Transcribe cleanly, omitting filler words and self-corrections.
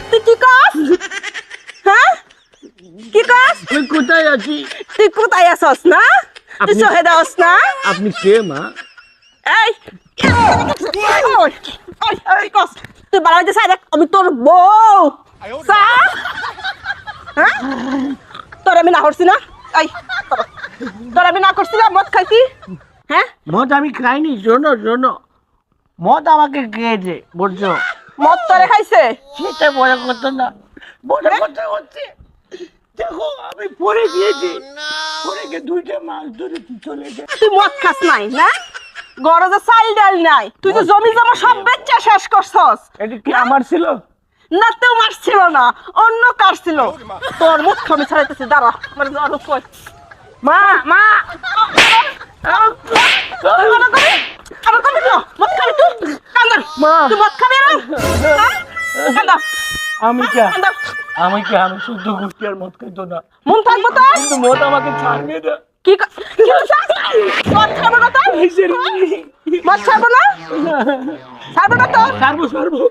তুই কি কাজ? হ্যাঁ কি কাজ? তুই কোথায় আছি? তুই কোথায় আসস না? তুই সহেদা আস না? আপনি কে মা? এই তুই বাড়াইতে চাই দেখ আমি তোর বউ। হ্যাঁ তোর আমি না করছি না? এই তোর আমি না করছি না মদ খাইছি? হ্যাঁ মদ আমি খাইনি। শোনো শোনো, মদ আমাকে খেয়েছে বুঝছো? মদ তোরে খাইছে? সেটা বড় কথা না, বড় কথা হচ্ছে দেখো আমি পড়ে গিয়েছি, পড়ে গিয়ে 2টা মাছ ধরেছি চলে যায়। তুই মদ খাস নাই না? গরজে চাল ডাল নাই, তুই তো জমি জমা সব বেচা শেষ করছস। এটা কি আমার ছিল? না তোমার ছিল না, অন্য কার ছিল। তোর মুখ আমি ছাড়াইতেছি, দাঁড়া আমার আরো কই। মা মা আমার কবি তো মদ খাবি তুই? কান্দর মা। তুই মদ খাবি না? কান্দর আমি কে? কান্দর আমি শুদ্ধ গোষ্ঠী আর মদ খাইতো না, মন থাকবো তো? কিন্তু মদ আমাকে ছাড়বে না। কি কি হইছে? মদ খাবো না তো? মদ খাবো না? ছাড়বো না তো? ছাড়বো ছাড়বো।